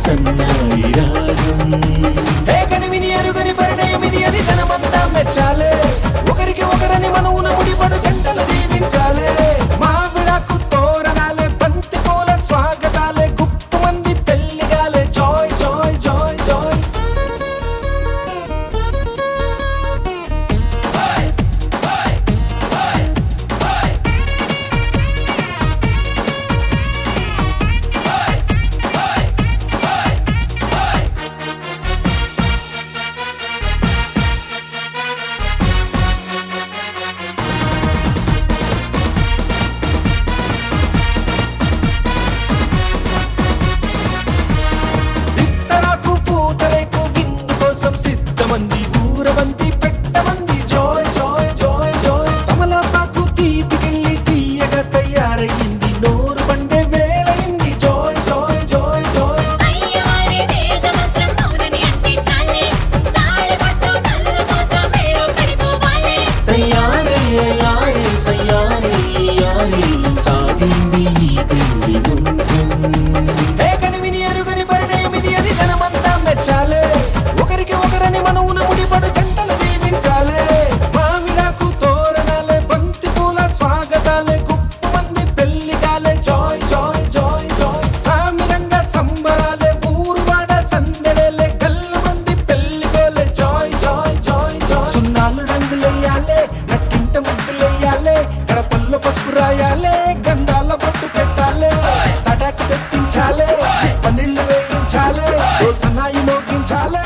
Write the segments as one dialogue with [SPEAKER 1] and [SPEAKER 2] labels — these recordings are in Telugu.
[SPEAKER 1] సన్నాయి రాగం కనివిని అరుగని పరిణయం ఇది అని జనమంతా మెచ్చాలే ఒకరికి ఒకరని మనవున ముడిపడు జంటలు దీవించాలే మావిడాకు తోరణాలే బంతి పూల స్వాగతాలే గుప్పు మంది పెళ్లిగాలే జాయ్ జాయ్ జాయ్ జాయ్ సిద్ధమంది ఊరవంతి పెట్టమంది జాయ్ జాయ్ జాయ్ జాయ్ తమలపాకు తీపికెళ్ళి తీయగా తయారయ్యింది నోరు పండే వేళయింది జాయ్ జాయ్ జాయ్ జాయ్
[SPEAKER 2] అయ్యవారి వేద మంత్రం మౌనని అంటే చాలే తాళపట్టు నల్ల మోస మేళో పడిపోవాలే
[SPEAKER 1] తయారే యారే సయారే యారే సాగింది ఈ పెళ్లి గుండ్రం కనివిని అరుగని పరిణయం ఇది అది జనమంతా మెచ్చాలే ఒకరికి ఒకరని మనవున ముడిపడు జంటలు దీవించాలే మావిడాకు తోరణాలే బంతి పూల స్వాగతాలే గుప్పు మంది పెళ్లిగాలే జాయ్ జాయ్ జాయ్ జాయ్ సామిరంగా సంబరాలే ఊరువాడ సందడేలే గల్ల మంది పెళ్లిగోలే జాయ్ జాయ్ జాయ్ జాయ్ సున్నాలు రంగులెయ్యాలే నట్టింట ముగ్గులెయ్యాలే గడపల్లో పసుపు రాయాలే గంధాల బొట్టు పెట్టాలే తటాకు తెప్పించాలే పన్నీళ్లు వేయించాలే సన్నాయి మోగించాలే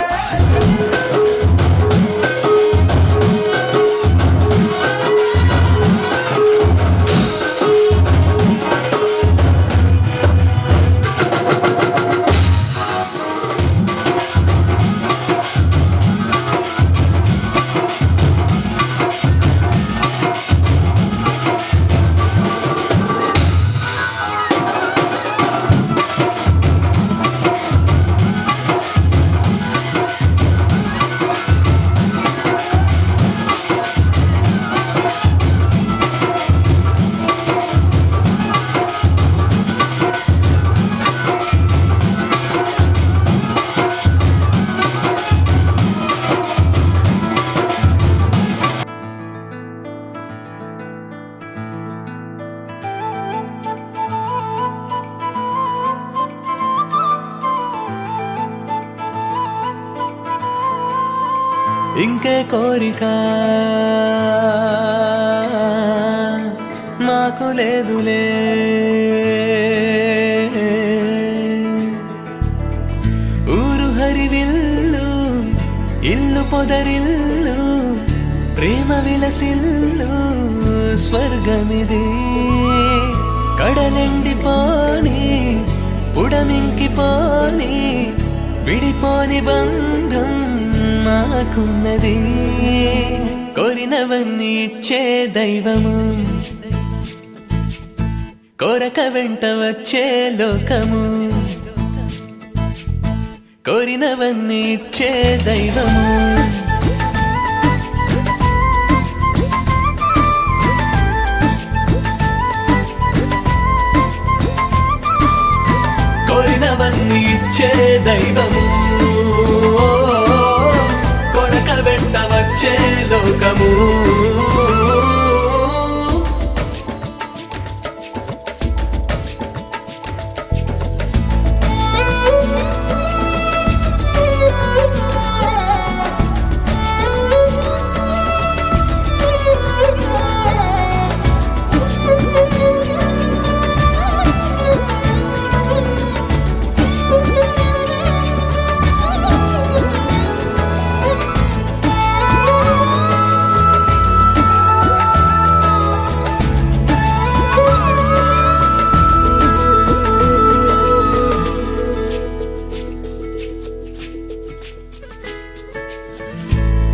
[SPEAKER 3] ఇంకే కోరిక మాకు లేదులే ఊరు హరివిల్లు ఇల్లు పొదరిల్లు ప్రేమ విలసిల్లు స్వర్గమిది కడలెండిపోని ఉడమింకిపోని విడిపోని బంధం మాకున్నది కోరినవన్నీ ఇచ్చే దైవము కోరక వెంట వచ్చే లోకము కోరినవన్నీ ఇచ్చే దైవము కోరినవన్నీ ఇచ్చే దైవము కొరక వెంట వచ్చే లోకము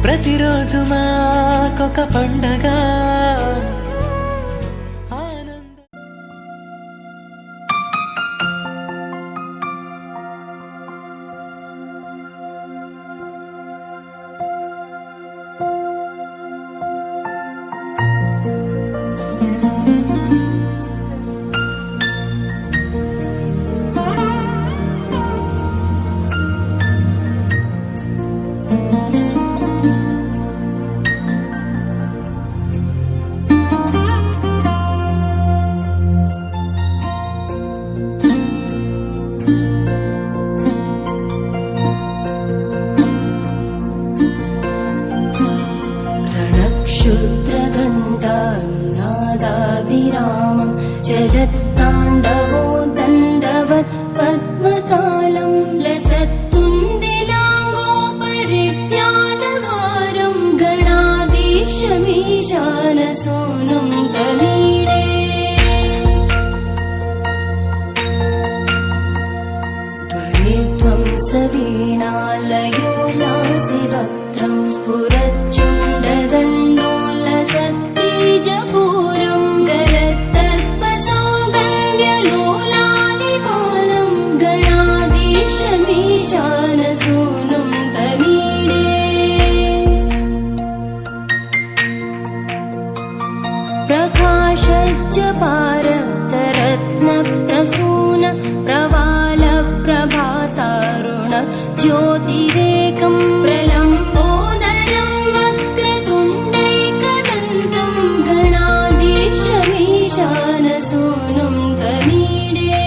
[SPEAKER 3] ప్రతిరోజు మాకొక పండగ
[SPEAKER 4] क्षुद्रघण्टानिनादाभिरामं जगत्ताण्डवो दण्डवत् पद्मतालं लसत्तुन्दिलाङ्गोपरिज्ञानहारं गणाधीशमीशानसूनुं तमीडे त्वरित्वं सवीणालयो नासिवक्त्रं स्फुरच्चुण्डदण्डोलसत्तेजपूरं गलत्तर्पसौगन्ध्यलोलालिपालं गणाधीशमीशानसूनुं तमीडे प्रकाशज्जपारक्तरत्नप्रसून प्रवालप्रभातारुण ज्योतिरेकं प्रलम्बोदरं वक्रतुण्डैकदन्तं गणाधीशमीशानसूनुं तमीडे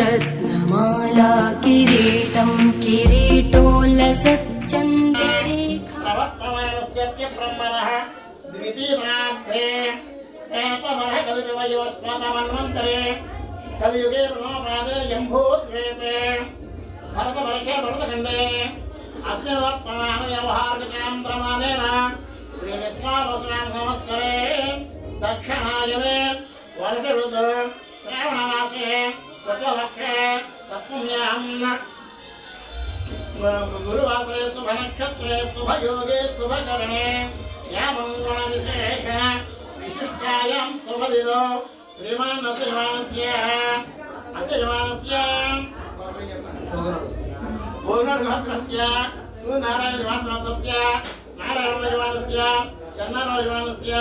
[SPEAKER 4] त्रिचित्रस्फुरद्रत्नमाला किरीटं किरीटोल्लसच्चन्द्ररेखा
[SPEAKER 5] प्रवर्तमानस्य ब्रह्मणः द्वितीयमनार्थे श्वेतमनः कलियुगयोस्वातमन्वन्तरे कलियुगे प्रणोपादे जम्बूद्वीपे भरतवर्षे भरतखण्डे अस्मिन् वर्तमानव्यवहारिकां प्रमाणेन श्रीविश्वावसुनां संवत्सरे दक्षिणायने वर्षऋतु श्रावणमासे शुक्लपक्षे सप्तम्यां गुरुवासरे शुभनक्षत्रे शुभयोगे शुभकरणे यामङ्गलविशेषेण विशिष्टायां शुभदिनो श्रीमान् अस्य पूर्णभद्रस्य सुनारायणस्य नारायणस्य चन्नारायणस्य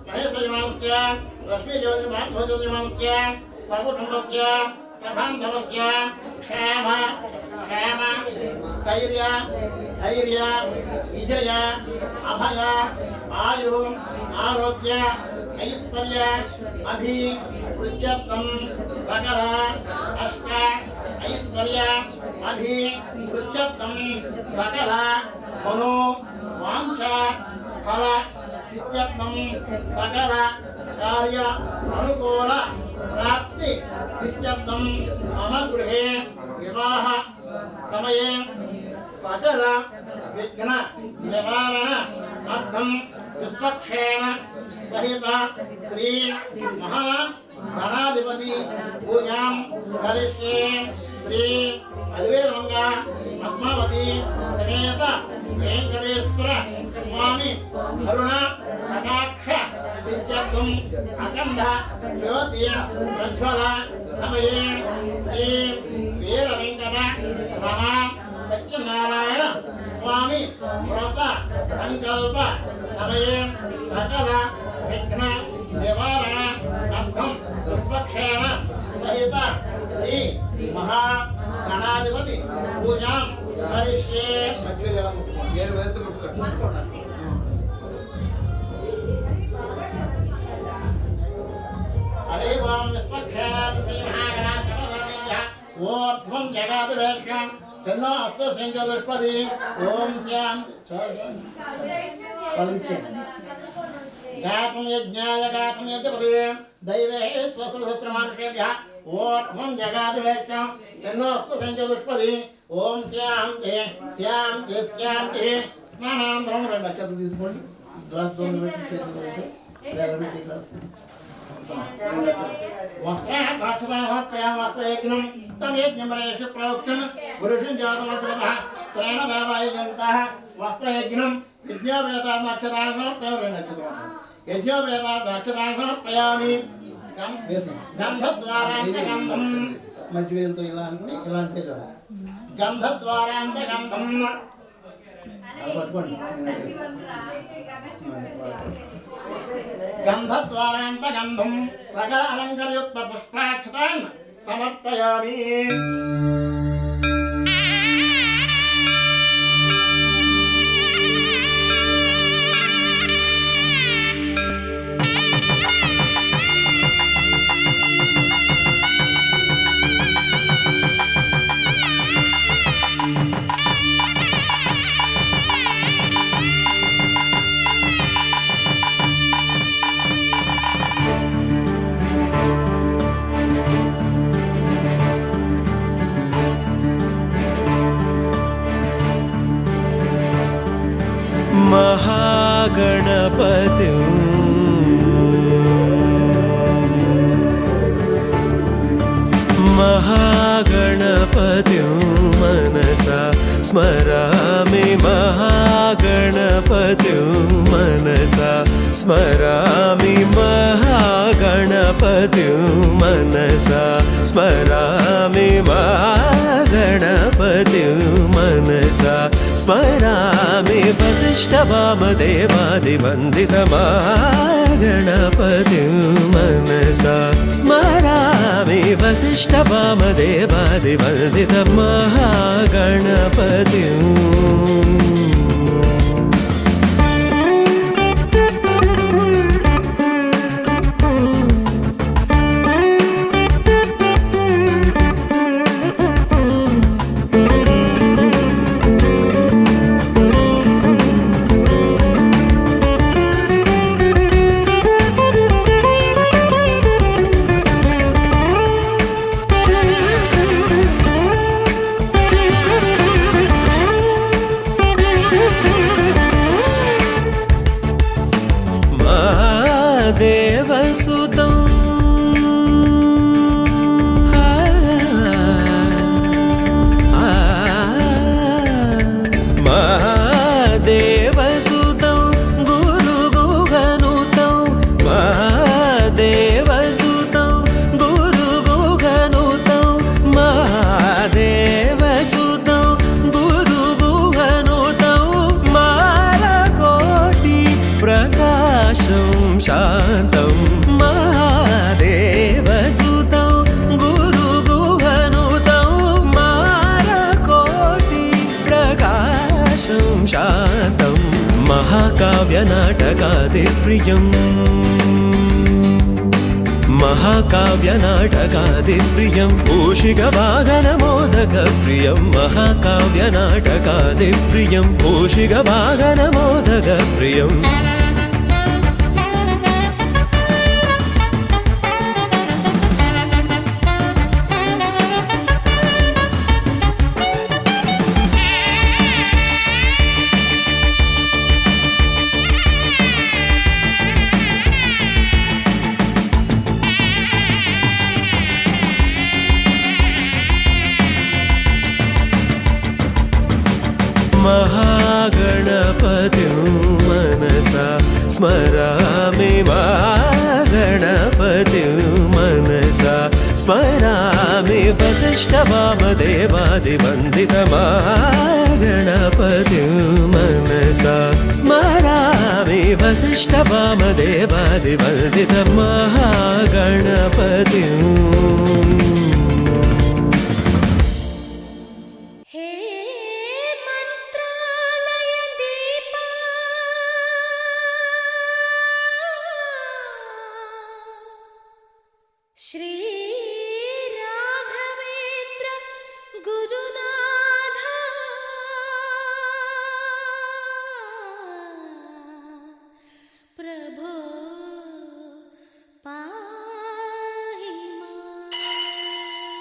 [SPEAKER 5] महेशस्य रश्मिज्योतिर्माध्वज्योतिर्मस्य सकुटुम्बस्य सबान्धवस्य क्षेम स्थैर्य धैर्य विजय अभय आयु आरोग्य ऐश्वर्य अभिवृद्ध्यर्थं सकल अष्ट ऐश्वर्य अभिवृद्ध्यर्थं सकल मनो वाञ्छा फल सिद्ध्यर्थं सकल कार्य अनुकूल प्राप्ति सिद्ध्यर्थं मम गृहे विवाह समये सकल विघ्न निवारण अर्थं विश्वक्षेण सहित श्री महागणाधिपति पूजां करिष्ये। श्री अद्वैतमंगा पद्मावती समेत वेंकटेश्वर स्वामी करुणा कटाक्ष सिद्ध्यर्थं अखंड ज्योति प्रज्वल समये श्री वीर वेंकट रमण सत्यनारायण स्वामी व्रत संकल्प समये सकल विघ्न निवारण अर्थं पुष्पक्षेण सहित श्री महागणाधिपति पूजां करिष्ये। हरे ओं विश्वक्षेणात् श्री महागणाधिपतिभ्यः ऊर्ध्वं जगादिवेश्यं सन्नो अस्तु सिंहदुष्पदी ओम श्याम गातुं यज्ञाय गातुं यज्ञपदे दैवे स्वसहस्रमानुषेभ्यः ऊर्ध्वं जगादिवेश्यं सन्नो अस्तु सिंहदुष्पदी ओम शांति शांति शांति स्नानानन्तरं नक्षत्र తీసుకోండి గ్లాస్ దోని పెట్టి చేతులు గ్లాస్ वस्त्राक्षदाहत्वया वस्त्रयज्ञं तं यज्ञमरेषु प्रोक्षन् पुरुषं जातमग्रतः त्रयण देवायजन्तः वस्त्रयज्ञं यज्ञोपवेताक्षदाहत्वया यज्ञोपवेताक्षदाहत्वयामि गन्धद्वारान्तगन्धं మంచివేలతో ఇలా అనుకుని ఇలా అంటే గంధద్వారాంతగంధం గంధద్వారాంతగంధం సకల అలంకరయుక్త పుష్పాక్షతాన్ సమర్పయామి.
[SPEAKER 3] महागणपति महागणपति मनसा स्मरामि महागणपति मनसा स्मरामि महागणपति मनसा स्मरामि महागणपति मनसा स्मरामि वसिष्ठवामदेवादिवन्दित महागणपति मनसा स्मरामि वसिष्ठवामदेवादिवन्दित महागणपति देवसुतं महादेवसुतं गुरुगुहनुतं महादेवसुतं गुरुगुहनुतं महादेवसुतं गुरुगुहनुतं मालकोटि प्रकाशं शान्तं महादेवसुतं गुरुगुहनुतं मालकोटि प्रकाशं शान्तं महाकाव्यनाटकादिप्रियम् महाकाव्यनाटकादिप्रियं मूषिकवाहनमोदकप्रियं महाकाव्यनाटकादिप्रियं मूषिकवाहनमोदकप्रियम् महागणपति मनसा स्मरामि महागणपति मनसा स्मरामि वसिष्ठवामदेवादिवन्दित महागणपति मनसा स्मरामि वसिष्ठवामदेवादिवन्दित महागणपति
[SPEAKER 2] श्री राघवेन्द्र गुरुनाथ प्रभो पाहि माम्।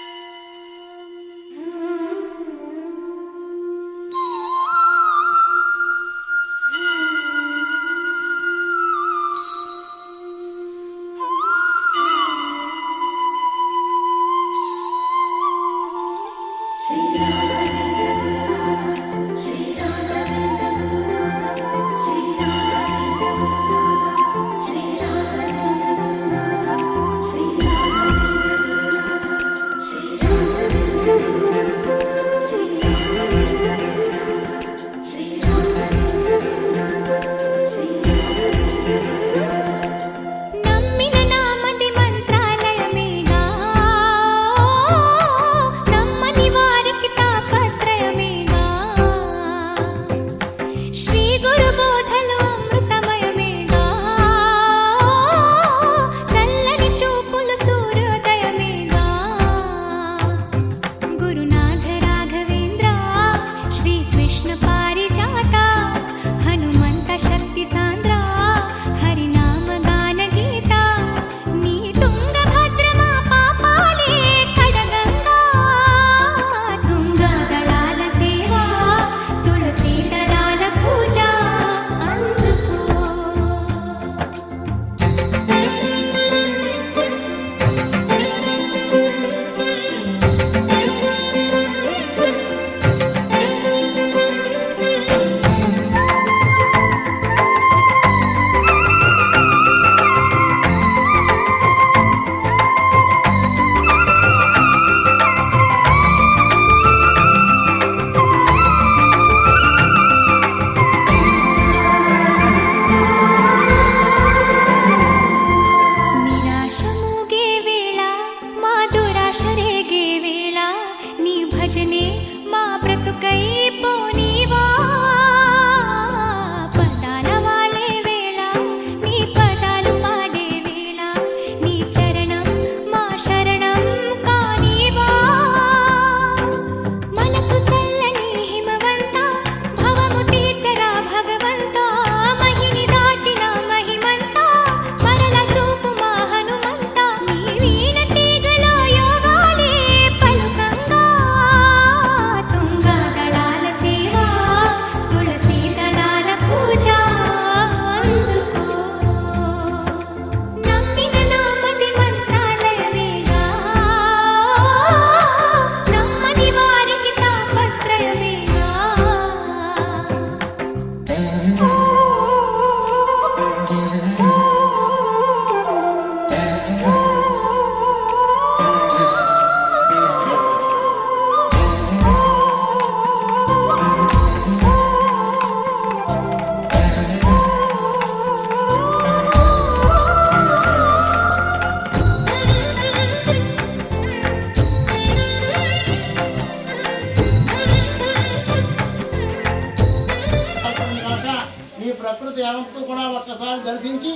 [SPEAKER 5] ప్రకృతి యావత్తు కూడా ఒక్కసారి దర్శించి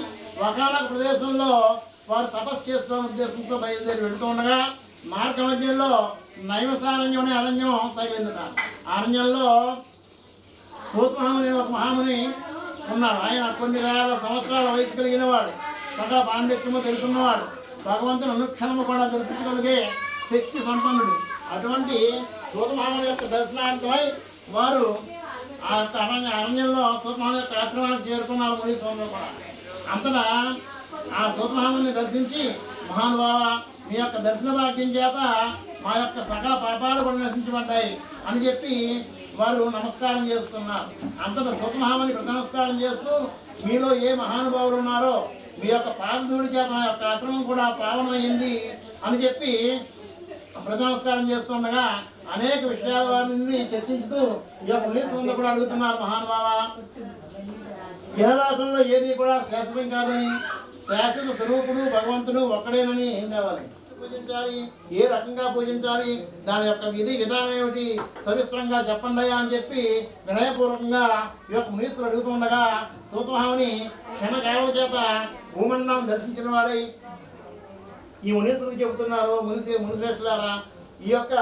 [SPEAKER 5] ఒకానొక ప్రదేశంలో వారు తపస్సు చేసుకోవడం ఉద్దేశంతో బయలుదేరి వెళుతూ ఉండగా మార్గ మధ్యంలో నైవసారణ్యం అనే అరణ్యం తగిలిందట. అరణ్యంలో సూతమహాముని ఒక మహాముని ఉన్నాడు. ఆయన కొన్ని వేల సంవత్సరాల వయసు కలిగిన వాడు, సకల పాండిత్యము తెలుసున్నవాడు, భగవంతుని అనుక్షణము కూడా దర్శించగలిగే శక్తి సంపన్నుడు. అటువంటి సూతమహాముని యొక్క దర్శనార్థమై వారు ఆ యొక్క అరణ్యంలో సూతమహాముని యొక్క ఆశ్రమానికి చేరుకున్నారు. ముని స్వామి కూడా అంతటా ఆ సూతమహాముని దర్శించి, మహానుభావ మీ యొక్క దర్శన భాగ్యం చేత మా యొక్క సకల పాపాలు కూడా నశించబడ్డాయి అని చెప్పి వారు నమస్కారం చేస్తున్నారు. అంతటా సూతమహాముని నమస్కారం చేస్తూ, మీలో ఏ మహానుభావులు ఉన్నారో మీ యొక్క పాదధూళి చేత మా యొక్క ఆశ్రమం కూడా పావనమైంది అని చెప్పి నమస్కారం చేస్తుండగా అనేక విషయాల వారిని చర్చించుతూ ఈ యొక్క మునీశ్వరుని కూడా అడుగుతున్నారు. మహానుభావ, ఇహలోకంలో ఏది కూడా శాశ్వతం కాదని, శాశ్వత స్వరూపుడు భగవంతుడు ఒక్కడేనని ఏం కావాలి, పూజించాలి, ఏ రకంగా పూజించాలి, దాని యొక్క విధి విధానం ఏమిటి సవిస్తరంగా చెప్పండి అని చెప్పి వినయపూర్వకంగా ఈ యొక్క మునీశ్వరుడు అడుగుతుండగా సూతమహాముని క్షణకాలం చేత భూమండలం దర్శించిన వాడై ఈ మునీశ్వరుడికి చెబుతున్నారు. మునిశ్రేష్ఠులారా, ఈ యొక్క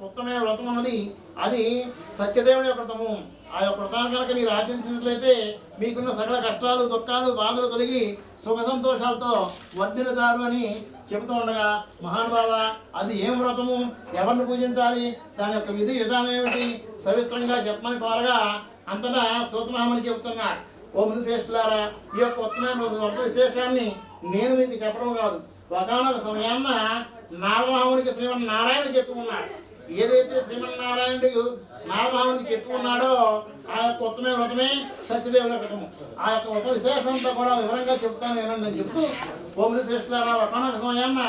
[SPEAKER 5] ఉత్తమైన వ్రతం అన్నది అది సత్యదేవుని యొక్క వ్రతము. ఆ యొక్క వ్రతాన్ని కనుక మీరు ఆచరించినట్లయితే మీకున్న సకల కష్టాలు, దుఃఖాలు, బాధలు తొలగి సుఖ సంతోషాలతో వర్ధిల్లుతారు అని చెబుతూ ఉండగా, మహానుభావ అది ఏం వ్రతము, ఎవరిని పూజించాలి, దాని యొక్క విధి విధానం ఏమిటి సవిస్తరంగా చెప్పమని కోరగా అంతటా సూతమహాముని చెబుతున్నాడు. ఓ మునిశ్రేష్ఠులారా, ఈ యొక్క ఉత్తమైన వ్రత విశేషాన్ని నేను మీకు చెప్పడం కాదు, ఒకనొక సమయాన్న నారదమహామునికి శ్రీమన్నారాయణ చెప్పుకున్నాడు. ఏదైతే శ్రీమన్నారాయణుడు నారదమహామునికి చెప్పుకున్నాడో ఆ యొక్క ఉత్తమే వ్రతమే సత్యదేవుల వ్రతము. ఆ యొక్క వ్రత విశేషంతో కూడా వివరంగా చెప్తాను నేను చెప్తూ, ఓ మునిశ్రేష్ఠులారా, ఒకనొక సమయాన్న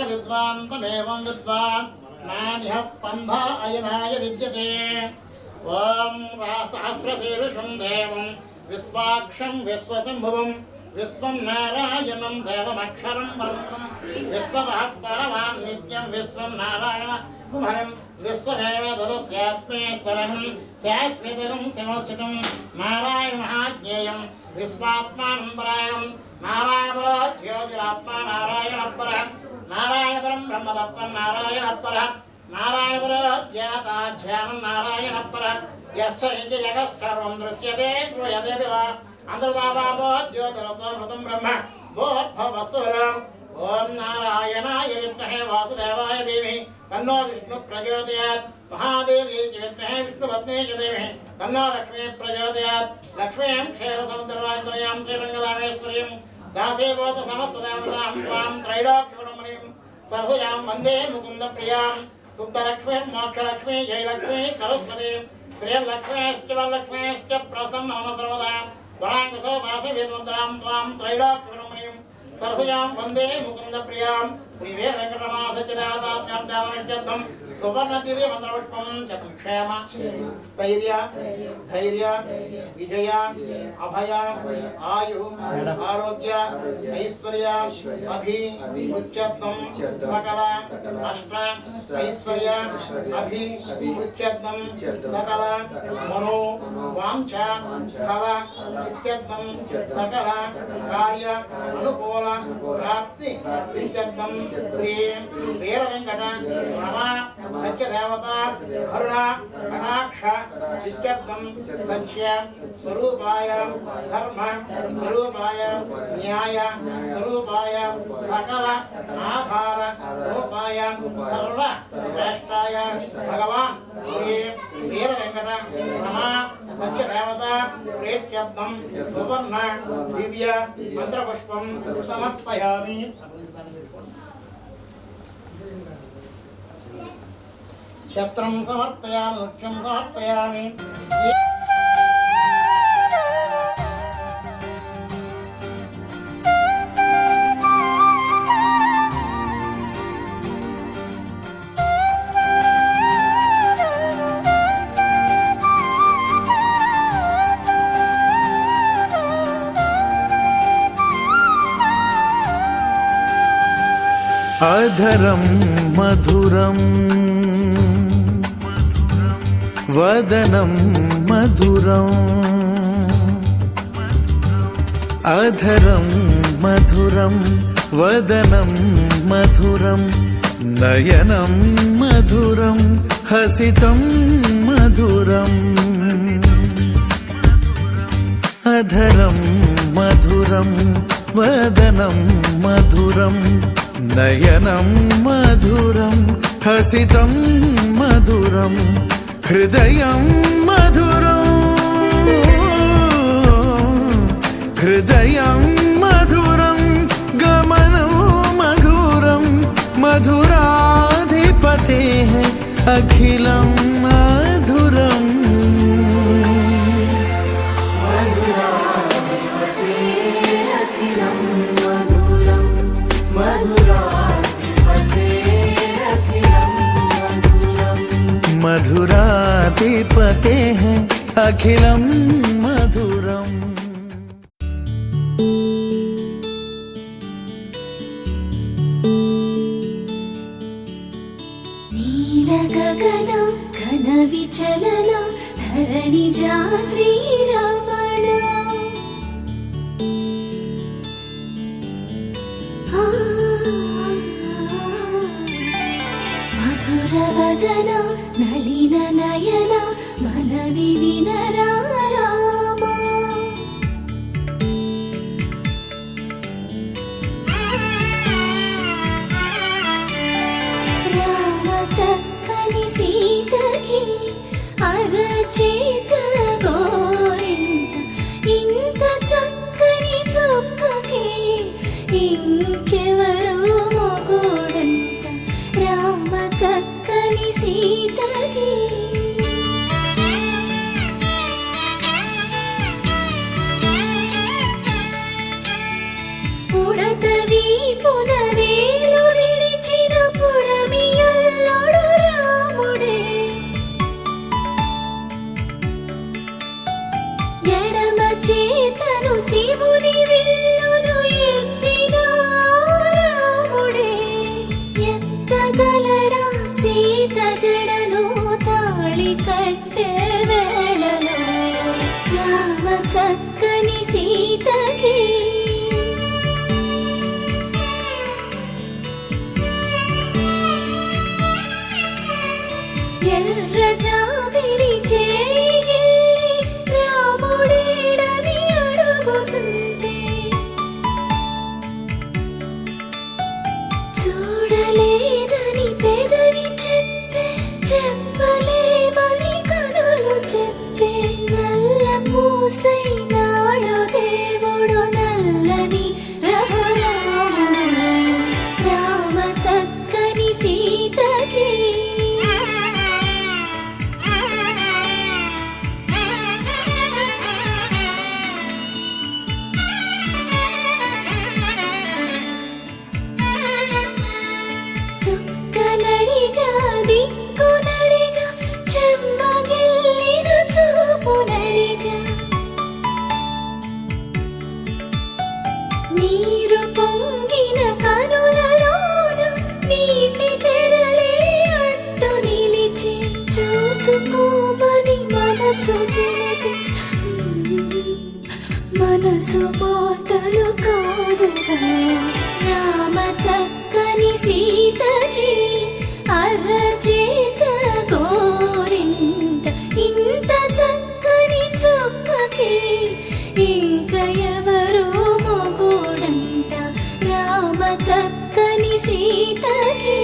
[SPEAKER 5] విద్వాంతమేవం విద్వాన్ నాన్యః పంథా అయనాయ విద్యతే. ఓం సహస్రశీర్షం దేవం విశ్వాక్షం విశ్వశంభువం విశ్వం నారాయణం దేవమక్షరం బ్రహ్మం విశ్వతః పరమాన్ నిత్యం విశ్వం నారాయణ కుమారం విశ్వదేవ దదస్యాస్మేశ్వరం శాశ్వతం శివస్థితం నారాయణ మహాజ్ఞేయం విశ్వాత్మానం పరాయణం నారాయణ జ్యోతిరాత్మా నారాయణ పర నారాయణ పరం బ్రహ్మతత్వం నారాయణ పర నారాయణ పరధ్యానం నారాయణ పర యశ్చ జగత్సర్వం దృశ్యతే శ్రూయతే వా అంతర్దాభావో జ్యోతిరసమృతం బ్రహ్మ భోద్భవస్వరం. ఓం నారాయణాయ విద్మహే వాసుదేవాయ ధీమహి తన్నో విష్ణు ప్రచోదయాత్. మహాదేవ్యై విద్మహే విష్ణుపత్న్యై ధీమహి తన్నో లక్ష్మీ ప్రచోదయాత్. లక్ష్మీం క్షీరసముద్రరాజతనయాం శ్రీరంగదామేశ్వర్యం దాసేభూత సమస్తదేవతాం త్వాం త్రైలోక్యగుణమణిం సర్వయాం వందే ముకుంద ప్రియాం. శుద్ధలక్ష్మీ మోక్షలక్ష్మీ జయలక్ష్మీ సరస్వతీ శ్రీలక్ష్మేశ్చ ప్రసన్నమ సర్వదా వరాంగసో వాసవేద్ముద్రాం త్వాం త్రైలోక్యరమణీం సరసయాం వందే ముకుంద ప్రియాం శ్రీ వీర వెంకటరమణ సత్యదానదాభ్యాం సువర్ణ దివ్య మంత్రపుష్పం చతం క్షేమ స్థైర్య ధైర్య విజయ అభయ ఆయు ఆరోగ్య ఐశ్వర్య అభివృద్ధ్యర్థం సకల అష్ట ఐశ్వర్య అభివృద్ధ్యర్థం సకల మనో వాంఛ ఫల సిద్ధ్యర్థం సకల కార్య అనుకూల ప్రాప్తి సిద్ధ్యర్థం శ్రీ వీర వెంకట రమ సత్యదేవత కరుణ కటాక్ష సిద్ధ్యర్థం సత్య స్వరూపాయ ధర్మ స్వరూపాయ న్యాయ స్వరూపాయ సకల ఆధార రూపాయ సర్వ శ్రేష్టాయ భగవాన్ శ్రీ వీర వెంకట రమ సత్యదేవత ప్రేత్యర్థం సువర్ణ దివ్య మంత్రపుష్పం సమర్పయామి. క్షత్రం సమర్పయామి, వృక్షం సమర్పయామి.
[SPEAKER 6] అధరం మధురం వదనం మధురం అధరం మధురం వదనం మధురం నయనం మధురం హసితం మధురం అధరం మధురం వదనం మధురం నయనం మధురం హసితం మధురం హృదయం మధురం హృదయం మధురం గమనం మధురం మధురాధిపతే అఖిలం మధురం మధురాధిపతే అఖిలం మధురం.
[SPEAKER 4] నీల గగన ఘన విచలన ధరణిజా శ్రీరమణ మధుర వదన నళిన నయన మనవి వినరామ రామ చక్కని సీతకి అరచేత గోరింట ఇంత చక్కని చుక్కకి ఇంకెవరు మొగుడంట రామ చక్కని సీతకి పుడతవి పునవేలు విడిచిన పుడమియల్లుడు రాముడే ఎడమ చేతను శివుని విల్లును ఎత్తిన రాముడే ఎత్తగలడా సీత జడను తాళి కట్టే వేళలో రామ చక్కని సీతకి ఎర్ర జాబిలి చేయి రాముడేడని అడుగుతుంటే చూడలేదని పెదవి చెప్పే చెప్పలేమని కనులు చెప్పే నల్ల పూసై నాడు దేవుడు నల్ల మనసు మాటలు కాదుగా రామ చక్కని సీతకి అరచేత గోరింట ఇంత చక్కని చుక్కకి ఇంక ఎవరో మొగుడంట రామ చక్కని సీతకి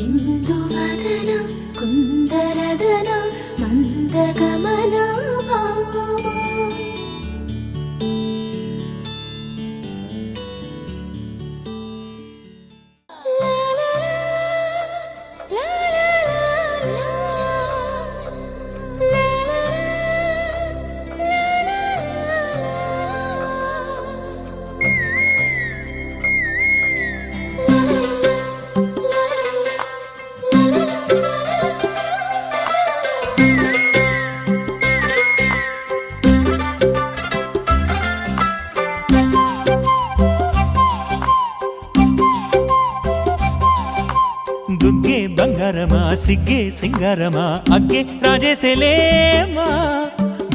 [SPEAKER 4] ఇందువదన కుందరదన మందగమన భామా
[SPEAKER 3] బుగ్గే బంగారమా సిగ్గే సింగారమా అగ్గే రాజేసేలేమా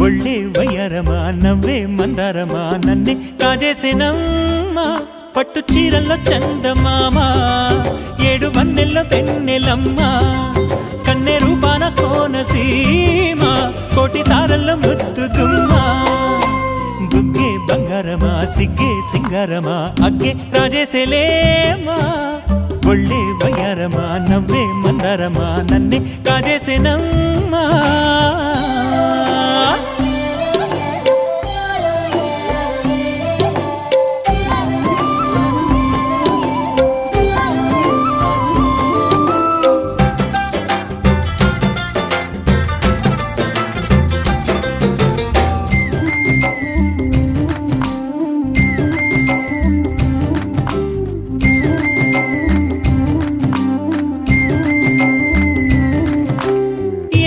[SPEAKER 3] ఒళ్ళే వయ్యారమా నవ్వే మందారమా నన్నే కాజేసేనమ్మా పట్టు చీరల్లో చందమామా ఏడు వన్నెల్లో వెన్నెలమ్మా కన్నె రూపాన కోనసీమ కోటి తారల్లో ముద్దుగుమ్మా బుగ్గే బంగారమా సిగ్గే సింగారమా అగ్గే రాజేసేలేమా ఒళ్ళే వయ్యారమా నవ్వే మందారమా నన్నే కాజేసేనమ్మా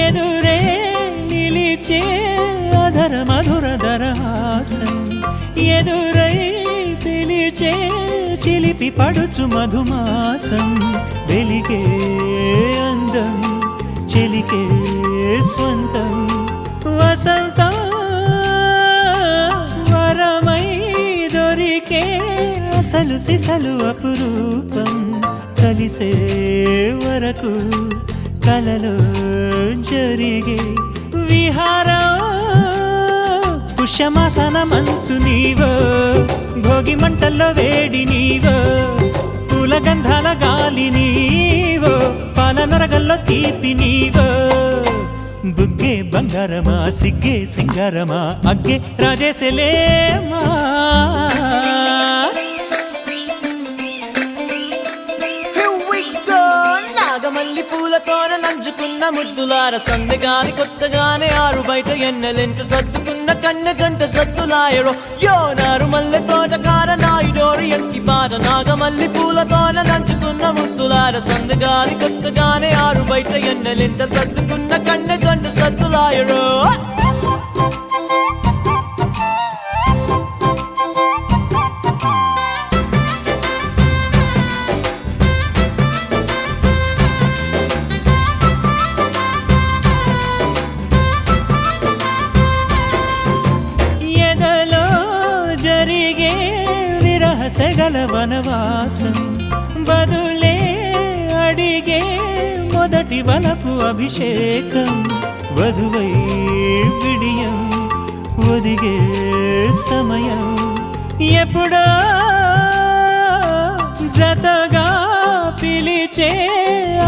[SPEAKER 3] ఎదురే నిలిచే అధర మధుర దరహాసం ఎదురై పిలిచే చిలిపి పడుచు మధుమాసం వెలిగే అందం చెలికే స్వంతం వసంతం వరమై దొరికే అసలు సిసలు అపురూపం కలిసే వరకు కలలో జరిగే విహారం పుష్యమాసన మనసు నీవో భోగి మంటల్లో వేడి నీవో పూల గంధాల గాలి నీవో పాల నరగల్లో తీపి నీవో బుగ్గే బంగారమా సిగ్గే సింగారమా అగ్గే రాజేసేలేమా
[SPEAKER 7] నాగమల్లి పూలతోన నంచుకున్న ముద్దులార సందెగాని కొత్తగానే ఆరు బయట ఎన్నెలెంట సర్దుకున్న కన్నె జంట సద్దులాయడో యో నారు మల్లె తోటకార నాయుడోరు ఎంటి బాట నాగమల్లి పూలతోన నంచుకున్న ముద్దులార సందెగాని కొత్తగానే ఆరు బయట ఎన్నెలెంట సర్దుకున్న కన్నె జంట సద్దులాయడో
[SPEAKER 3] సెగల వనవాసం బదులే అడిగే మొదటి వలపు అభిషేకం వధువై విడియం ఒదిగే సమయం ఎప్పుడో జతగా పిలిచే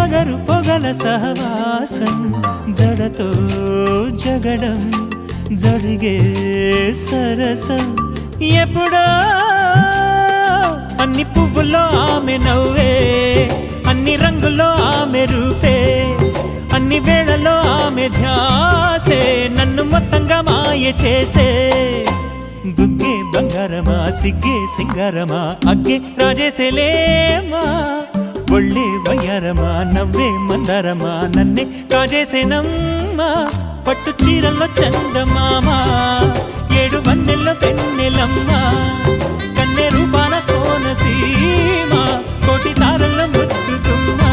[SPEAKER 3] అగరు పొగల సహవాసం జడతో జగడం జరిగే సరసం ఎప్పుడో అన్ని పువ్వుల్లో ఆమె నవ్వే అన్ని రంగుల్లో ఆమె రూపే అన్ని వేళల్లో ఆమె ధ్యాసే నన్ను మొత్తంగా మాయ చేసే బుగ్గే బంగారమా సిగ్గే సింగారమా అగ్గే రాజేసేలేమా ఒళ్ళే వయ్యారమా నవ్వే మందారమా నన్నే కాజేసేనమ్మా పట్టు చీరల్లో చందమామా ఏడు వన్నెల్లో వెన్నెలమ్మా కన్నె రూపాన కోనసీమ కోటి తారల్లో ముద్దుగుమ్మా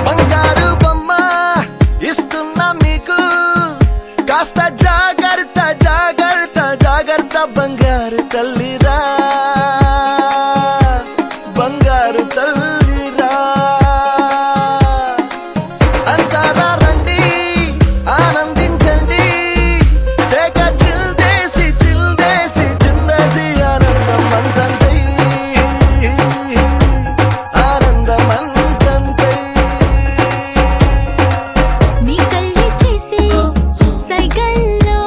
[SPEAKER 6] బంగారు బొమ్మ ఇస్తున్నా మీకు కాస్త జాగ్రత్త జాగ్రత్త జాగ్రత్త బంగారు తల్లిరా బంగారు తల్లిరా అంతారా రండి ఆనందించండి తెగ చిల్దేసి చిందేసి ఆనందం అంతంతై ఆనందం అంతంతై
[SPEAKER 4] నీ కళ్ళే చేసే సైగల్లో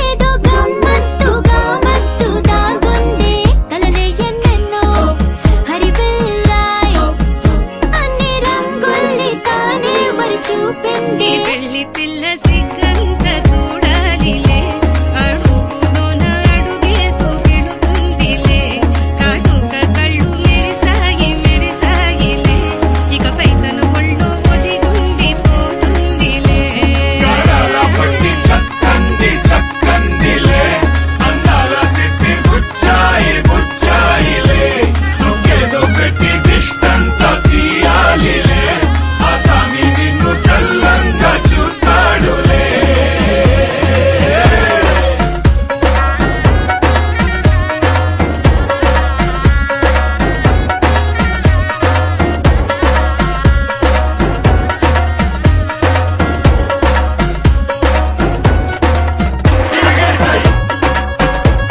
[SPEAKER 4] ఏదో గమ్మత్తుగా మత్తు దాగుందే కలలే ఎన్నెన్నో హరిబిల్లాయ్ అన్ని రంగుల్ని తానే మరి చూపింది
[SPEAKER 8] పెళ్లి పిల్ల సిగ్గంత చూడాలిలే అడుగులోన అడుగేసు పెడుతుందిలే కాటుక కళ్ళు మెరిసాయిలే ఇకపై తన ఒళ్ళు ఒదిగుండిపోతుందిలే
[SPEAKER 1] పట్టి చక్కంది చక్కందిలే అందాల సిట్టి బుచ్చాయిలే సుఖేదో పెట్టి దిష్టంత తీయాలిలే ఆ సామి నిన్ను చల్లంగా చూస్తాడులే తిరగేసై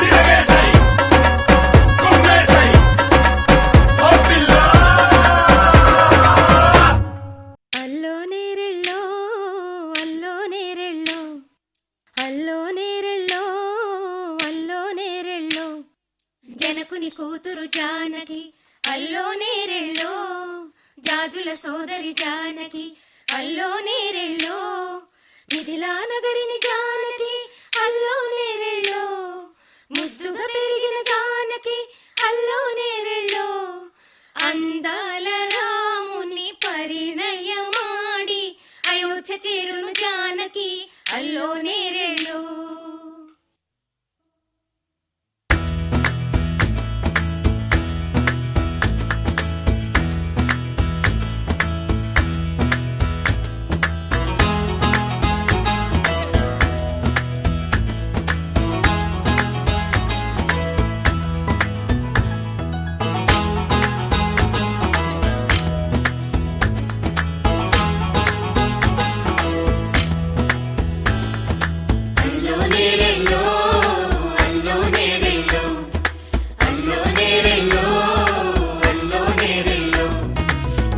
[SPEAKER 1] తిరగేసై కొమ్మేసై ఓ పిల్ల
[SPEAKER 8] అల్లో నేరెళ్ళో అల్లో నేరెళ్ళో అల్లో నేరెళ్ళో అల్లో నేరెళ్ళో జనకుని కూతురు జానకి అల్లో నేరెళ్ళో జాజుల సోదరి జానకి అల్లో నేరెళ్ళో మిథిలా నగరిని జానకి అల్లో నేరెళ్ళో ముద్దుగా పెరిగిన జానకి అల్లో నేరెళ్ళో అందాల రాముని పరిణయమాడి అయోధ్య చేరును జానకి అల్లో నేరెళ్ళో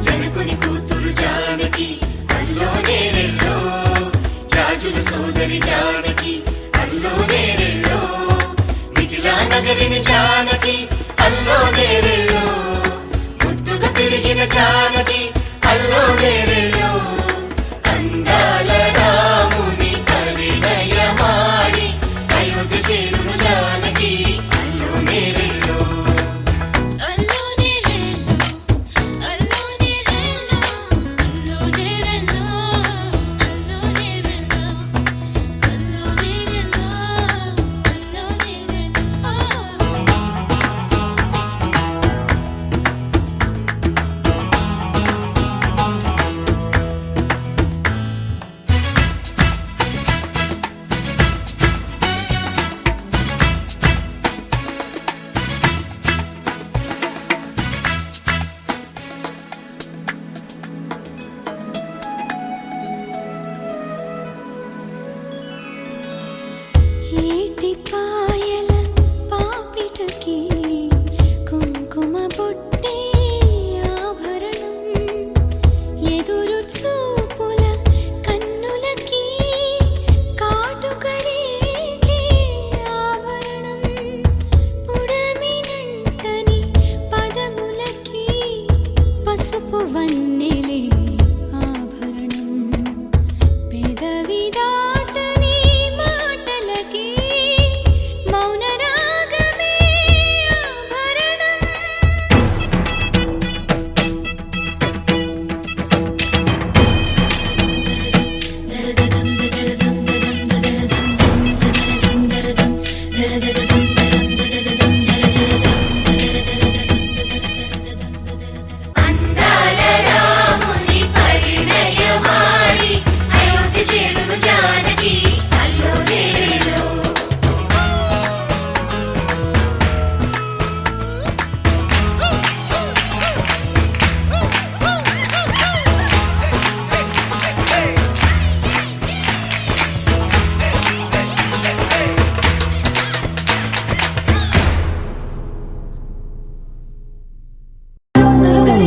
[SPEAKER 8] జనకుని కూతురు జానకి అల్లో నేరెళ్ళో జాజుల సోదరి జానకి అల్లో నేరెళ్ళో మిథిలా నగరిని జానకి అల్లో నేరెళ్ళో ముద్దుగా పెరిగిన జానకి అల్లో నేరెళ్ళో అందాల రాముని పరిణయమాడి అయోధ్య చేరును జానకి అల్లో నేరెళ్ళో
[SPEAKER 2] అల్లో నేరెళ్ళో అల్లో నేరెళ్ళో అల్లో నేరెళ్ళో అల్లో నేరెళ్ళో అల్లో నేరెళ్ళో అల్లో నేరెళ్ళో
[SPEAKER 4] ఏటి పాయల పాపిటకి కుంకుమ బొట్టే ఆభరణం ఎదురు చూపుల కన్నులకి కాటుకరేగే ఆభరణం పుడమినంటని పదములకి పసుపు వన్నెలే ఆభరణం పెదవి దాటని మాటలకి మౌన రాగమే ఆభరణం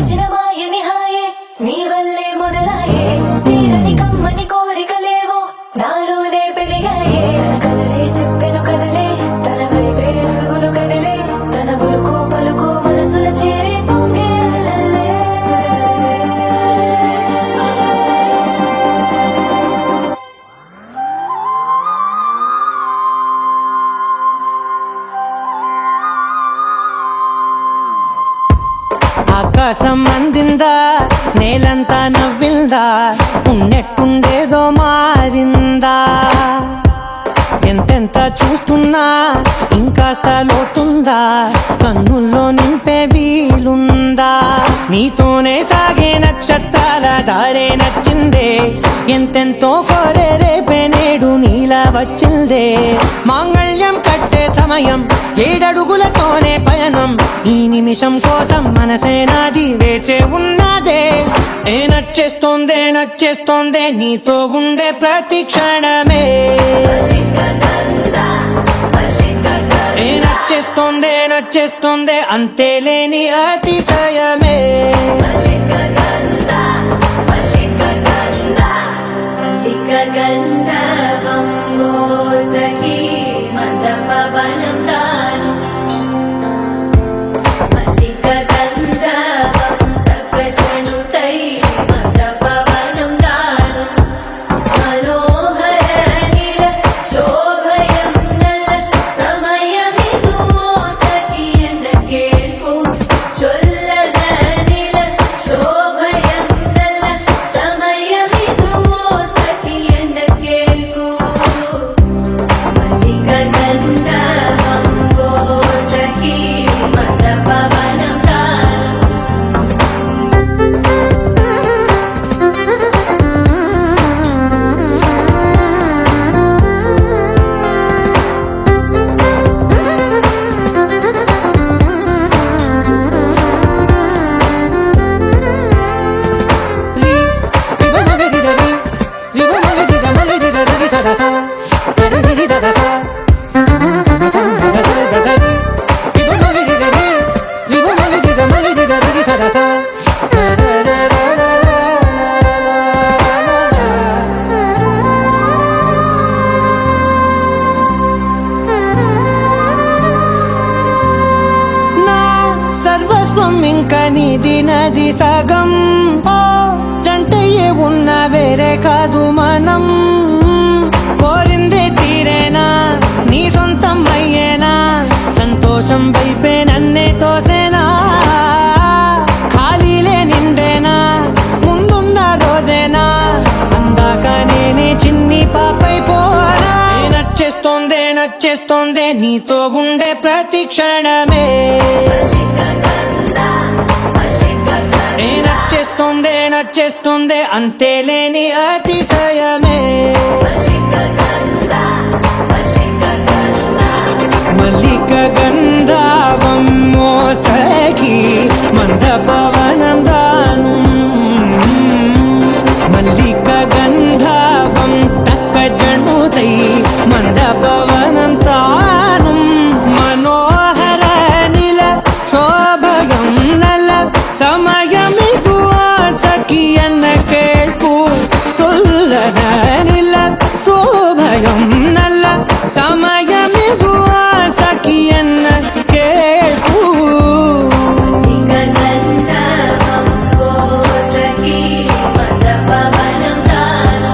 [SPEAKER 2] పిలిచిన మాయని హాయే నీ వల్లే మొదలాయే తీరని కమ్మని కోరికలేవో నాలోనే పెరిగాయే తన కదలే చెప్పెను కదలే తన వైపే అడుగులు కదిలే తన ఉలుకు పలుకు మనసుల చేరి పొంగే అలలే.
[SPEAKER 7] ఆకాశం అందిందా నేలంతా నవ్విందా ఉన్నట్టుండేదో మారిందా ఎంతెంత చూస్తున్నా ఇంకాస్త లోతుందా కన్నుల్లో నింపే వీలుందా నీతోనే సాగే నక్షత్రాల దారే నచ్చిందే ఎంతెంతో కోరే రేపే నేడు నీలా వచ్చిందే మాంగళ్యం కట్టే సమయం 7 అడుగులతోనే పయనం ఈ నిమిషం కోసం మనసే నాది వేచే ఉన్నదే ఏ నచ్చేస్తోందే నచ్చేస్తోందే నీతో ఉండే ప్రతి క్షణమే ఏ నచ్చేస్తోందే నచ్చేస్తోందే అంతేలేని అతిశయమే
[SPEAKER 2] గంధర్వం మోసకి మందపవనం తాను మల్లిక గంధర్వం తగ్గచణుతై మందపవనం తాను మనోహర నీల శోభయం నల్ల సమయమిదు మోసకి ఎన్న కేಳ್ಕು చొల్లద నీల శోభయం నల్ల సమయమిదు మోసకి ఎన్న కేಳ್కు మల్లిక గంధర్వం మోసకి మందపవనం తాను
[SPEAKER 7] నా సర్వస్వం ఇంకా నీది నది సగం ఓ జంటయ్యే ఉన్న వేరే కాదు మనం కోరిందే తీరేనా నీ సొంతం అయ్యేనా సంతోషం వైపే నన్నే తోసేనా ఖాళీలే నిండేనా ముందున్న రోజేనా అందాక నేనే చిన్ని పాపై పోనా ఏ నచ్చేస్తోందే నచ్చేస్తోందే నీతో ఉండే ప్రతి క్షణమే ఏ నచ్చేస్తోందే నచ్చేస్తోందే అంతేలేని అతిశయమే మల్లిక గంధావం మోసగి మందపవనం దాను మల్లిక గంధావం తక్క జణుతై మందపవనం తాను మనోహర నిల శోభయం నల సమయమిదు ఆసకి ఎన్న కేಳ್ಕು చొల్లద నిల శోభయం నల్ల సమయమిదు ఆసకి ఎన్న కేಳ್కు
[SPEAKER 2] గంధర్వం మోసకి మందపవనం తాను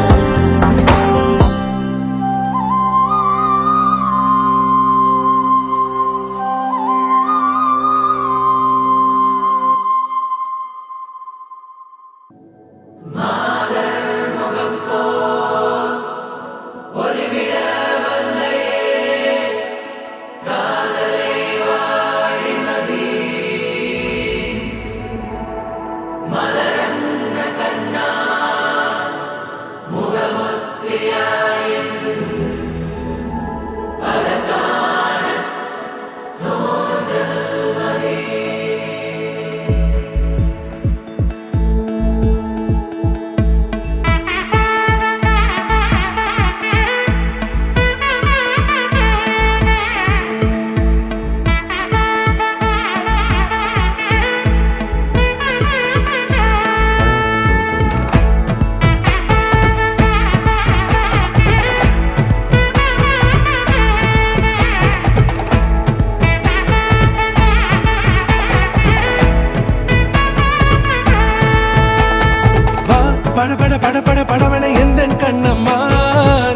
[SPEAKER 1] படவன எந்தன் கண்ணம்மா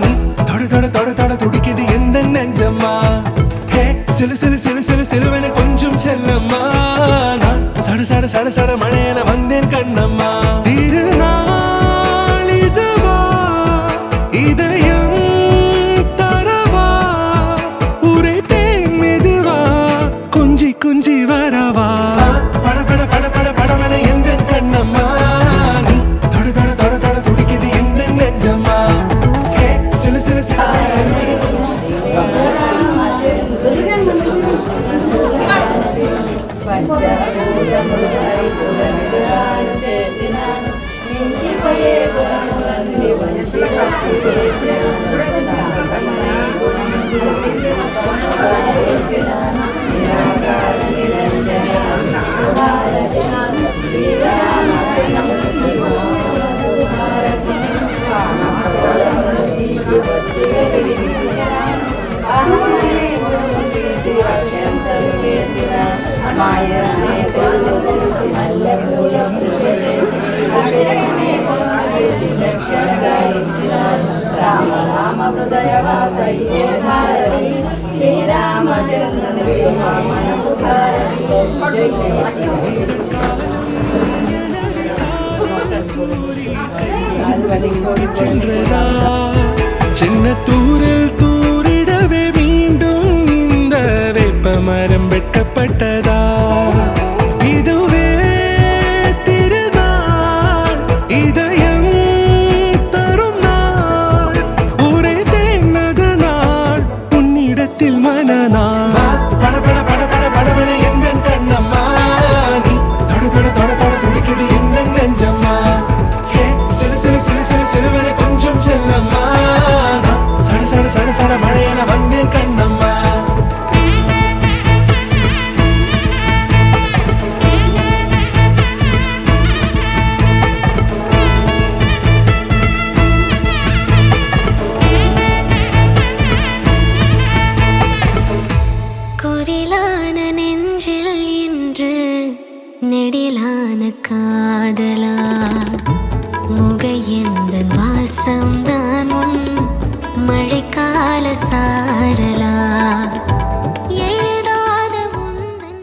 [SPEAKER 1] நீ தொடு தொடு தொடு தொடு துடிக்குது எந்தன் நெஞ்சம்மா ஹே சிலு சிலு சிலு சிலு சிலுவென கொஞ்சம் செல்லம்மா நான் சடு சடு சடு சடு மழையென வந்தேன் கண்ணம்மா திருநாள் இதுவா இதயம் தரவா உரைத்தேன் மெதுவா கொஞ்சி கொஞ்சி வரவா பட பட பட பட படவன எந்தன் கண்ணம்மா நீ தொடு தொடு தொடு தொடு துடிக்குது எந்தன் நெஞ்சம்மா ஹே சிலு சிலு சிலு
[SPEAKER 9] మించిపోయే గుణములన్నీ వంచి భక్తి చేసిన నిరాకార నిరంజన భారతి శ్రీరామ భారతి కామక్రోధములు తీసి భక్తిగా గిరించిన అహమనే గుణము తీసి అక్షంతలు వేసిన మాయనే కళ్ళు కలిసి మల్లె పూల పూజ చేసి అక్షరనే గుణము తీసి దక్షిణగా ఇచ్చినారు రామ రామ హృదయ వాస ఇదే భారతి శ్రీరామచంద్రుని మా మనసు భారతి జయ శ్రీ
[SPEAKER 1] சென்றதா சின்னத்தூரில் தூரிடவே மீண்டும் இந்த வேப்பமரம் வெட்டப்பட்டதா இதுவே திருநாள் இதயம் தரும் நாள் ஒரே தேனது நாள் உன்னிடத்தில் மனநாள் பட பட பட பட படவன எந்தன் கண்ணம்மா நீ தொடு தொடு தொடு தொடு துடிக்குது எந்தன் நெஞ்சம்மா ஹே சிலு சிலு சிலு சிலு சிலுவென கொஞ்சம் செல்லம்மா சட சட சட சட மழையென வந்தேன் கண்ணம்மா
[SPEAKER 4] குரிலான நெஞ்சில் இன்று நெடிலான காதலா முகையந்தன் வாசம்தான் உன் மழைக்கால சாரலா எழுதாத முந்தன்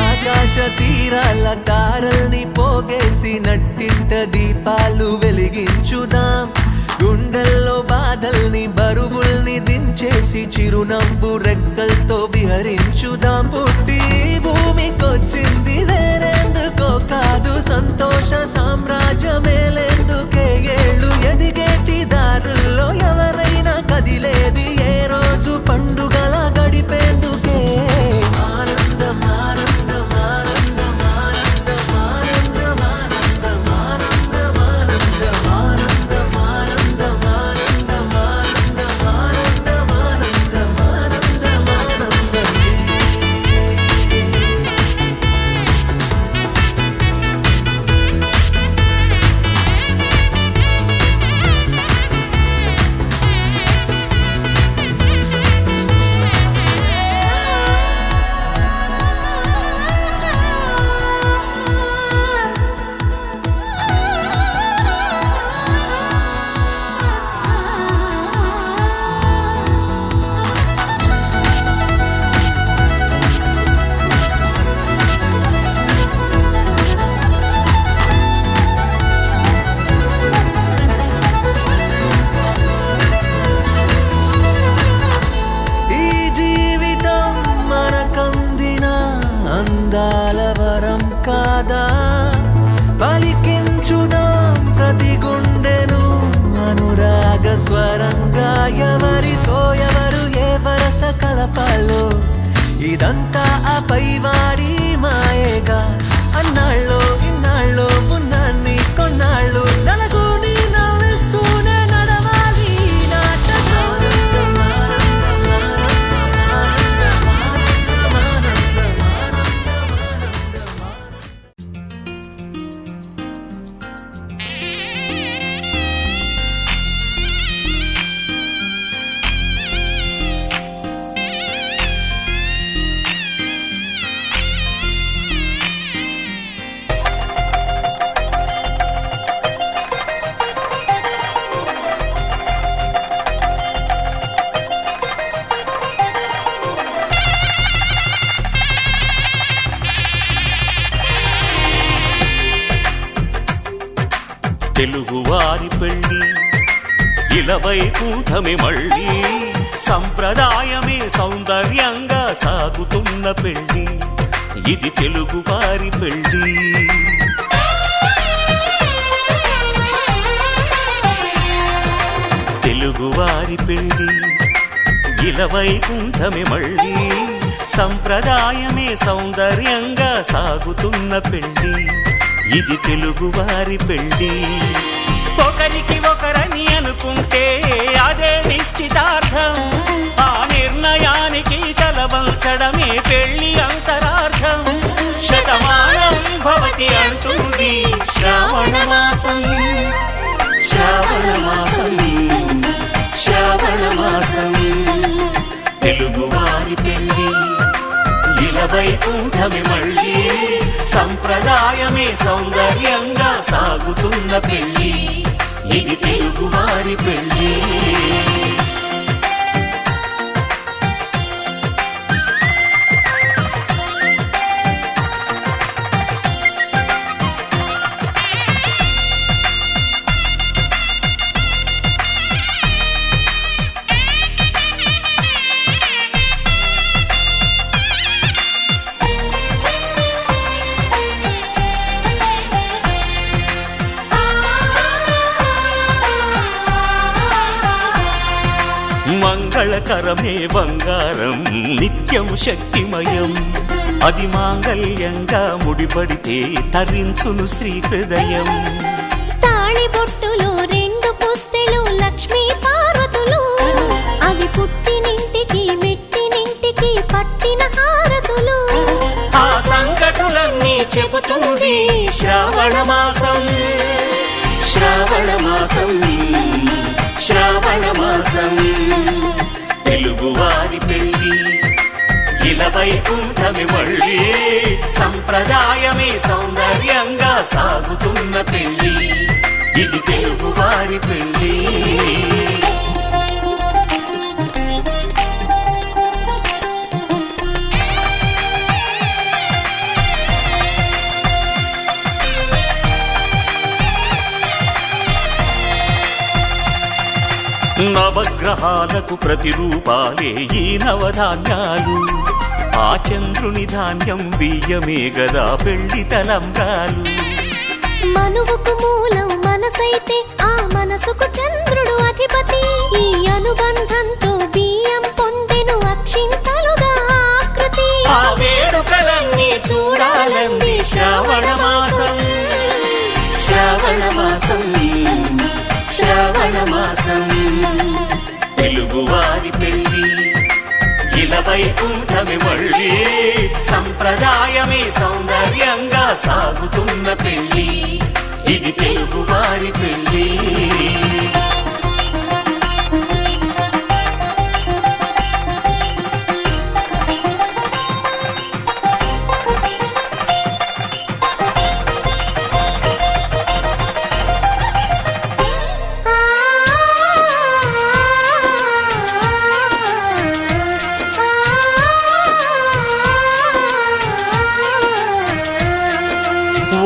[SPEAKER 7] ఆకాశ తీరాల తారల్ని పోగేసి నట్టింట దీపాలు వెలిగించుదాం గుండెల్లో బాధల్ని బరువుల్ని దించేసి చిరునవ్వు రెక్కలతో విహరించుదాం పుట్టి భూమికొచ్చింది వేరేందుకో కాదు సంతోష సామ్రాజ్యమేలేందుకే ఏళ్ళు ఎదిగేటి దారుల్లో ఎవరైనా కదిలేది ఏ రోజు పండుగల గడిపేందుకే ఆనందం ఆనందం ఆనందం ఆనందం ఆనందం ఆనందం ఆనందం ఆనందం ఆనందం ఆనందం ఆనందం ఆనందం ఆనందం ఆనందం ఆనందం ఆనందం స్వరంగా ఎవరితో ఎవరు ఏ వరస కలపాలో ఇదంతా ఆ పైవాడి మాయేగా అన్నాళ్ళో ఇన్నాళ్ళో ఉన్నాన్ని కొన్నాళ్ళు నలుగుని నవ్విస్తూనే నడవాలి నా
[SPEAKER 10] తెలుగువారి పెళ్ళి ఇలవైకుంఠమే మళ్ళీ సంప్రదాయమే సౌందర్యంగా సాగుతున్న పెళ్ళి ఇది తెలుగువారి పెళ్ళి తెలుగువారి పెళ్ళి ఇలవైకుంఠమే మళ్ళీ సంప్రదాయమే సౌందర్యంగా సాగుతున్న పెళ్ళి ఇది తెలుగువారి పెళ్ళి ఒకరికి ఒకరని అనుకుంటే అదే నిశ్చితార్థం ఆ నిర్ణయానికి తలవంచడమే పెళ్లి అంతరార్థం శతమానం భవతి అంటుంది శ్రావణ మాసం శ్రావణ మాసం శ్రావణ మాసం తెలుగువారి పెళ్ళి ఇలవైకుంఠమే మళ్ళీ సంప్రదాయమే సౌందర్యంగా సాగుతున్న పెళ్ళి ఇది తెలుగువారి పెళ్ళి మంగళకరమే బంగారం నిత్యం శక్తిమయం అది మాంగళ్యంగా ముడిపడితే తరించును స్త్రీ హృదయం
[SPEAKER 4] తాళి బొట్టులో రెండు పుస్తెలు లక్ష్మీ పార్వతులు అవి పుట్టినింటికి మెట్టినింటికి పట్టిన హారతులు
[SPEAKER 10] ఆ సంగతులన్నీ చెబుతుంది శ్రావణ మాసం శ్రావణ మాసం శ్రావణ మాసం తెలుగువారి పెళ్ళి ఇలవైకుంఠమే మళ్ళీ సంప్రదాయమే సౌందర్యంగా సాగుతున్న పెళ్ళి ఇది తెలుగువారి పెళ్ళి నవగ్రహాలకు ప్రతిరూపాలే ఈ నవధాన్యాలు ఆ చంద్రుని ధాన్యం బియ్యమే గదా పెళ్లి తలంబ్రాలు
[SPEAKER 4] మనువుకు మూలం మనసైతే ఆ మనసుకు చంద్రుడు అధిపతి ఈ అనుబంధంతో బియ్యం పొందెను అక్షింతలుగా ఆకృతి
[SPEAKER 10] ఆ వేడుకలన్నీ చూడాలంది శ్రావణ మాసం శ్రావణ మాసం శ్రావణ మాసం తెలుగువారి పెళ్ళి ఇలవైకుంఠమే మళ్ళీ సంప్రదాయమే సౌందర్యంగా సాగుతున్న పెళ్ళి ఇది తెలుగువారి పెళ్ళి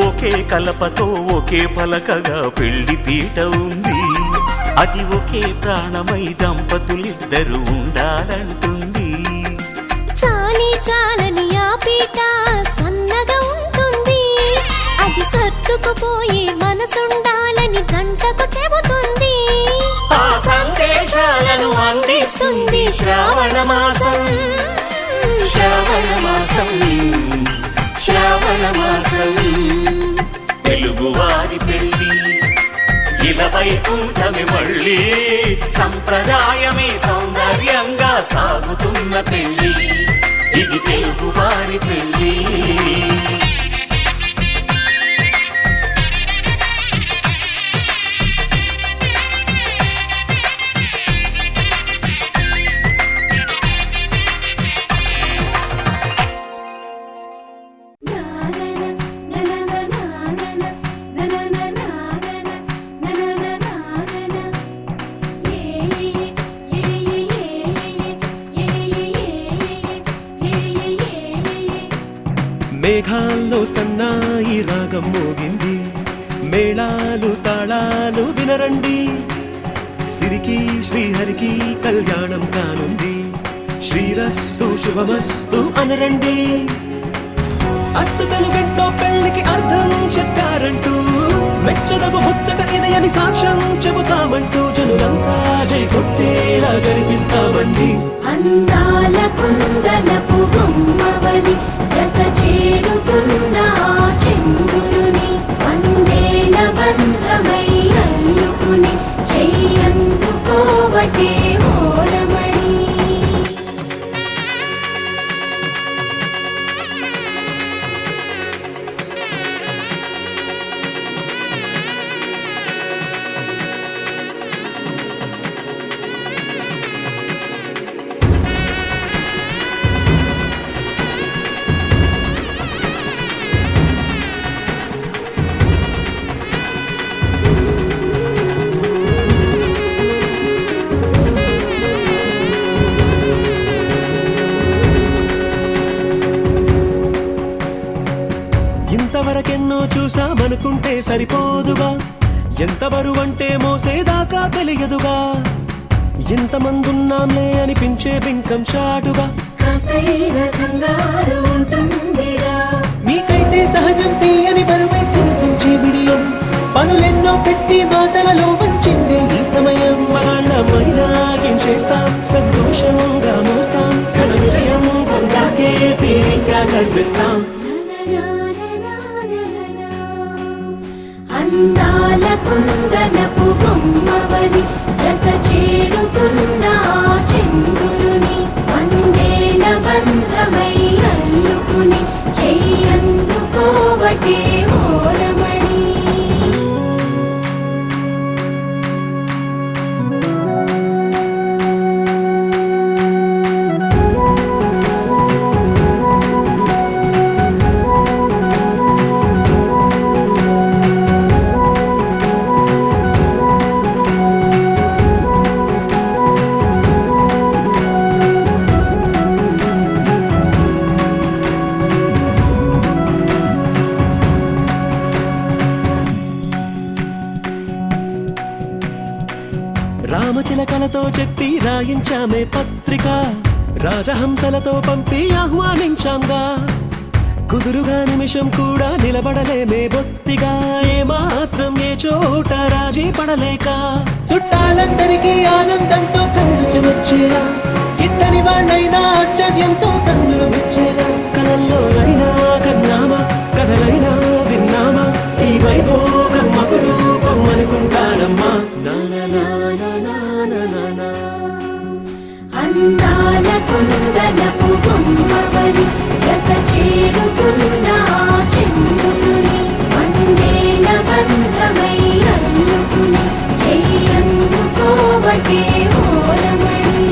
[SPEAKER 10] ఒకే కలపతో ఒకే పలకగా పెళ్లి పీట ఉంది అది ఒకే ప్రాణమై దంపతులిద్దరు ఉండాలంటుంది
[SPEAKER 4] చాలి చాలని ఆ పీట సన్నగా ఉంటుంది అది సర్దుకుపోయే మనసుండాలని జంటకు చెబుతుంది
[SPEAKER 10] ఆ సందేశాలను అందిస్తుంది శ్రావణ మాసం శ్రావణ మాసం శ్రావణ మాసం తెలుగువారి పెళ్ళి ఇలవైకుంఠమే మళ్ళీ సంప్రదాయమే సౌందర్యంగా సాగుతున్న పెళ్ళి ఇది తెలుగువారి పెళ్ళి
[SPEAKER 11] మేఘాల్లో సన్నాయి రాగం మోగింది మేళాలు తాళాలు
[SPEAKER 1] మంత్రాలు వినరండి, సిరికి శ్రీహరికి కళ్యాణం కానుంది, శ్రీరస్తు శుభమస్తు అనరండి. అచ్చు తెలుగింట్లో పెళ్లికి అర్థం చెప్పారంటూ, మెచ్చదగు ముచ్చట ఇది అని సాక్ష్యం చెబుతామంటూ, జనులంతా జై కొట్టేలా జరిపిస్తామండి.
[SPEAKER 2] అందాల కుందనపు బొమ్మవని జత చేరుతున్న ఆ చంద్రుని, వందేళ్ల బంధమై అల్లుకుని చెయ్యందుకోవటే ఓరమణి.
[SPEAKER 1] ఇంతవరకెన్నో చూసామనుకుంటే సరిపోదుగా, ఎంత బరువంటే మోసేదాకా తెలియదుగా, ఇంతమందున్నాంలే అనిపించే బింకం చాటుగా,
[SPEAKER 2] కాస్తైన కంగారు ఉంటుందిరా.
[SPEAKER 1] మీకైతే సహజం తీయని బరువై సిరసించే బిడియం, పనులెన్నో పెట్టి మాటలలో వంచిందే ఈ సమయం. వాళ్ళమైనా ఏం చేస్తాం, సంతోషంగా మోస్తాం, ఘన విజయం పొందాకే తీరిగ్గా కనిపిస్తాం.
[SPEAKER 2] అందాల కుందనపు బొమ్మవని జత చేరుతున్న ఆ చంద్రుని, వందేళ్ల బంధమై అల్లుకుని చెయ్యందుకోవటే ఓరమణి.
[SPEAKER 1] రామచిలకలతో చెప్పి రాయించామే పత్రిక, రాజహంసలతో పంపి ఆహ్వానించాంగా, కుదురుగా నిమిషం కూడా నిలబడలేమే బొత్తిగా, ఏమాత్రం ఏ చోట రాజీ పడలేక, చుట్టాలందరికీ ఆనందంతో కళ్ళు చెమర్చేలా, గిట్టని వాళ్ళైనా ఆశ్చర్యంతో కన్నులు విచ్చేలా, కలల్లో అయినా కన్నామా, కథలైనా విన్నామా, ఈ వైభోగం అపురూపం అనుకుంటానమ్మా.
[SPEAKER 2] అందాల కుందనపు బొమ్మవని జత చేరుతున్న ఆ చంద్రుని, వందేళ్ల బంధమై అల్లుకుని చెయ్యందుకోవటే ఓరమణి.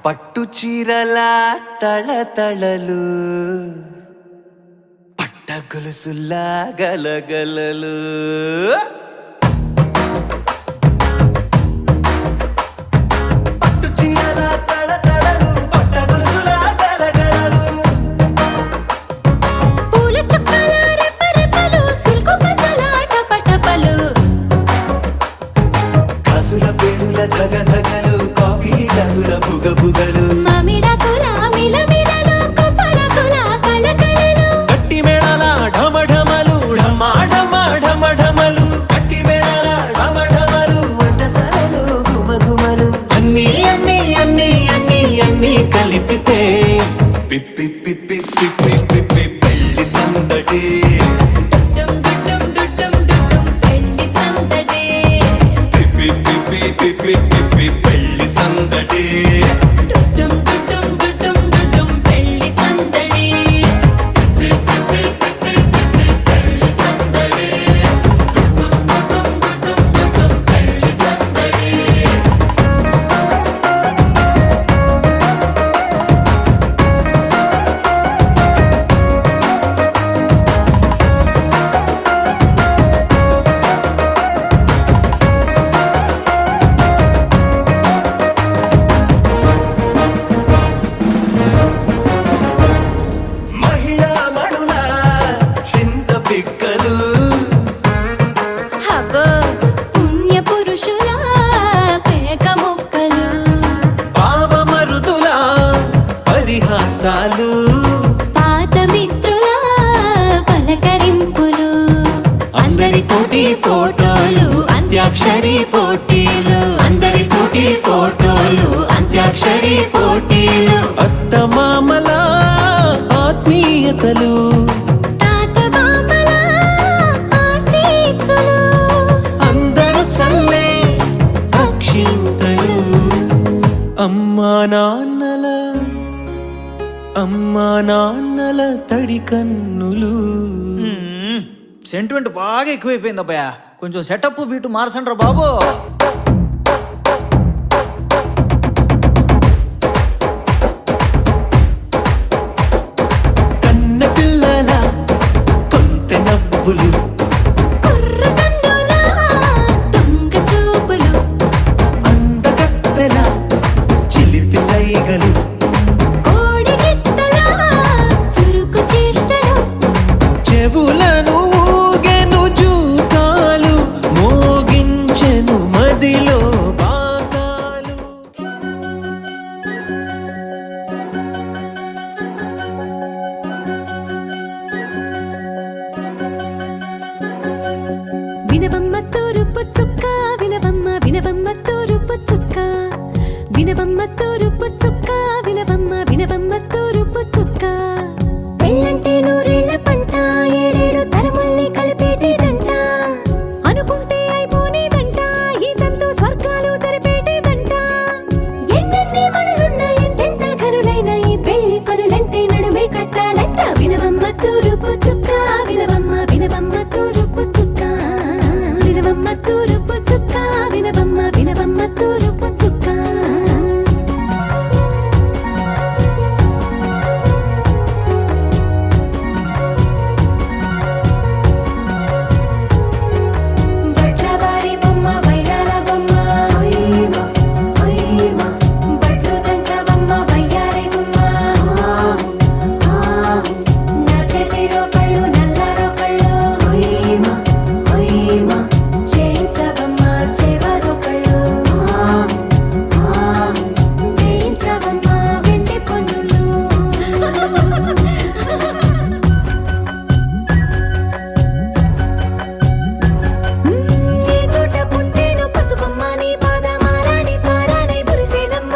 [SPEAKER 6] పట్టు చీరల తళతళలు, పట్ట గొలుసులా గలగలలు, పట్టు చీరల తళతళలు, పట్ట గొలుసులా గలగలలు,
[SPEAKER 2] పూల చుక్కల రెప్పరెప్పలు, సిల్కు పంచల టపటపలు,
[SPEAKER 6] కాసుల పేరుల ధగధగలు, కాఫీ గ్లాసుల బుగబుగలు,
[SPEAKER 2] మామిడాకుల మిలమిలలు, కొబ్బరకుల కళకళలు,
[SPEAKER 1] గట్టి మేళాల ఢమఢమలు, ఢమా ఢమా ఢమఢమలు,
[SPEAKER 6] గట్టి మేళాల ఢమఢమలు, వంటసాలలు గుమగుమలు,
[SPEAKER 1] అన్నీ అన్నీ అన్నీ అన్నీ అన్నీ కలిపితే
[SPEAKER 6] పిప్పి పిప్పి పిప్పి పిప్పి పెళ్లి సందడి.
[SPEAKER 2] డుడ్డుం డుడ్డుం డుడ్డుం డుడ్డుం పెళ్లి సందడి.
[SPEAKER 6] పిప్పి పిప్పి పిప్పి పిప్పి పెళ్లి సందడి.
[SPEAKER 2] డుడ్డుం డుడ్డుం డుడ్డుం డుడ్డుం పెళ్లి సందడి. పిప్పి పిప్పి పిప్పి పిప్పి పెళ్లి సందడి. డుడ్డుం డుడ్డుం డుడ్డుం డుడ్డుం పెళ్లి సందడి.
[SPEAKER 3] సరసాలు
[SPEAKER 2] పాత మిత్రుల పలకరింపులు
[SPEAKER 3] అందరితోటి ఫోటోలు అంత్యాక్షరి పోటీలు అందరితోటి ఫోటోలు అంత్యాక్షరి పోటీలు అత్తమామల ఆత్మీయతలు
[SPEAKER 2] తాత బామ్మల ఆశీస్సులు
[SPEAKER 3] అందరూ చల్లే అక్షింతలు అమ్మా నాన్నల తడి కన్నులు.
[SPEAKER 7] సెంటిమెంట్ బాగా ఎక్కువైపోయింది అబ్బాయ, కొంచెం సెటప్ బీటు మార్చండ్రా బాబు.
[SPEAKER 3] కన్న పిల్లల కొంటె నవ్వులు
[SPEAKER 2] కుర్రకన్నుల దొంగ చూపులు
[SPEAKER 3] అందగత్తెల చిలిపి సైగలు
[SPEAKER 2] కోడిగిత్తల చురుకు చేష్టలు
[SPEAKER 3] చెవులను ఊగెను జూకాలు మోగించెను మదిలో బాకాలు.
[SPEAKER 4] వినవమ్మ తూరుపు చుక్క వినవమ్మ వినవమ్మ తూరుపు చుక్క వినవమ్మ తూరుపు చుక్క వినవమ్మ తూరుపు చుక్క పెళ్ళంటే నూరేళ్ల పంట ఏడేడు తరముల్ని కలిపేటేదంట అనుకుంటే అయిపోనేదంట ఈ తంతు స్వర్గాలు జరిపేటేదంట ఎన్నెన్ని మనులున్న ఎంతెంత కనులైన ఈ పెళ్లి పనులంటే నడుమే కట్టాలంట వినవమ్మ తూరుపు చుక్క వినవమ్మ తూరుపు చుక్క వినవమ్మ తూరుపు చుక్క వినవమ్మ తూరుపు చుక్క బట్లవారి బొమ్మ వైరాల బొమ్మ హొయ్యమా హొయ్యమా బట్లు దంచవమ్మ వయ్యారి గుమ్మ నా చేతిలో కళ్ళు నల్లారో కళ్ళు హొయ్యమా హొయ్యమా చేయించవమ్మ చేవారో కళ్ళు వేయించవమ్మ వెండి పన్నులు ఏ చోట పుట్టేనో పసుపమ్మ నీ పాదమారాణి పారాణై మురిసేనమ్మ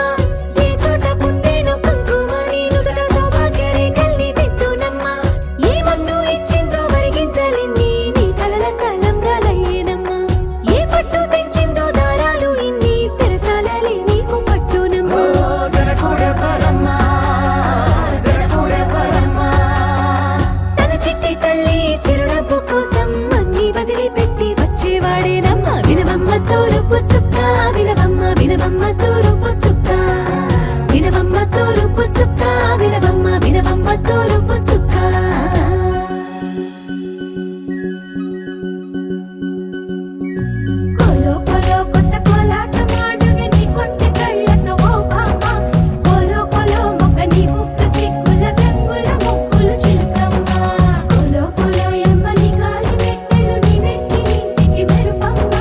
[SPEAKER 4] ఏ చోట పుట్టేనో కుంకుమ నీ నుదుట సౌభాగ్య రేఖల్ని దిద్దునమ్మ ఏ మన్ను ఇచ్చిందో వరిగించలిన్ని నీ కలల కలంగాలయ్యేనమ్మ ఏ పట్టు తెంచిందో దారాలు ఇన్ని తెరసాలలే నీకు పట్టునమ్మ జనకూడెవ్వరమ్మ తన చిట్టి తల్లి చిరునవ్వు కోసం అన్ని వదిలిపెట్టి వచ్చేవాడేనమ్మ వినవమ్మ తూరుపు చుక్క వినవమ్మ తూరుపు చుక్క వినవమ్మ తూరుపు చుక్క వినవమ్మ తూరుపు చుక్క కోలో కోలో కొత్త కోలాటం ఆడుగే నీ కొంటె కళ్ళతో ఓ బామ్మ కోలో కోలో మొక్క నీ ముక్క సిగ్గుల రంగుల ముక్కులు చిలకమ్మ కోలో కోలో యమ్మ నీ గాలి మెట్టెలు నీ నెట్టి నింటికి మెరుపమ్మ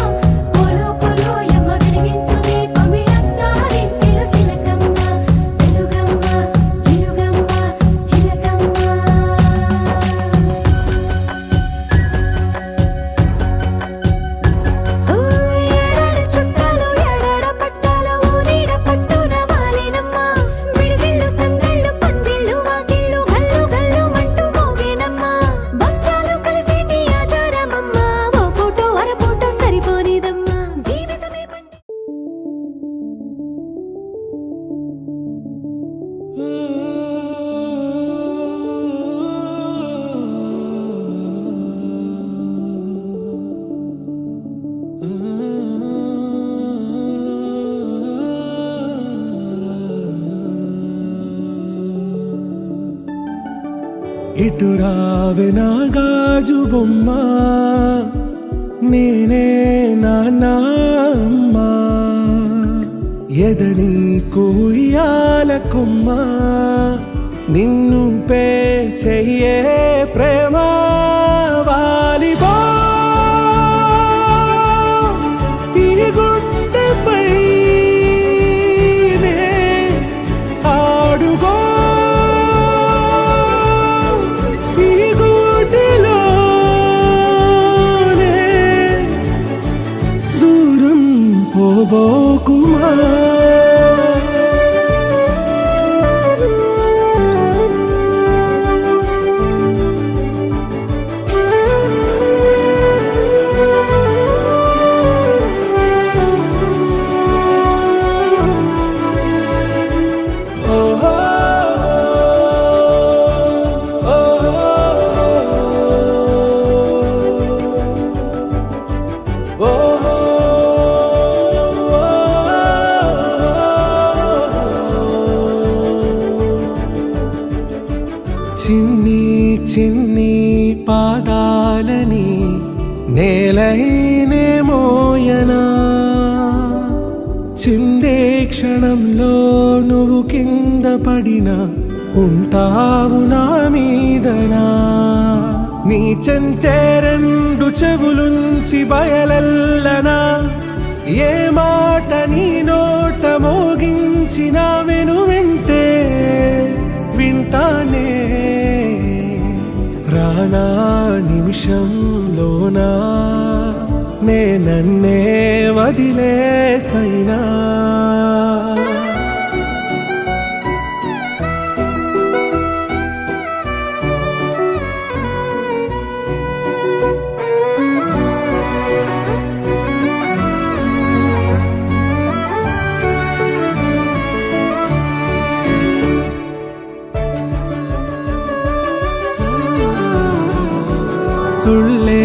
[SPEAKER 4] కోలో కోలో యమ్మ వెలిగించు దీపమి అత్తారింటిలో చిలకమ్మ వెలుగమ్మ చిలుగమ్మ చిలకమ్మ ఏడాడ చుట్టాలు ఏడాడ పట్టాలు ఊరీడ పట్టున వాలేనమ్మ విడిదిళ్ళు సందళ్ళు పందిళ్ళు వాకిళ్ళు గల్లు గల్లు మంటూ మోగేనమ్మ వంశాలు కలిసేటి ఆచారమమ్మ ఓ పూటో అర పూటో సరిపోనిదమ్మ జీవితమే పండి
[SPEAKER 1] ఇటు రావే నా గాజు బొమ్మ నేనే నాన్నమ్మ ఎదని కూయాల కొమ్మ నిన్ను పే చెయ్యే ప్రేమ వాలిబో ఈ గుండెపై నే ఆడుగో
[SPEAKER 3] చిన్ని పాదాలని నేలైనే మోయనా చిందే క్షణంలో నువ్వు కింద పడినా ఉంటావు నా మీదనా నీ చెంతే రెండు చెవులుంచి బయలెల్లనా ఏ మాట నీ నోట మోగించిన వెను వింటే వింటానే రానా నిమిషంలోనా నే నన్నే వదిలేసైనా తుళ్ళే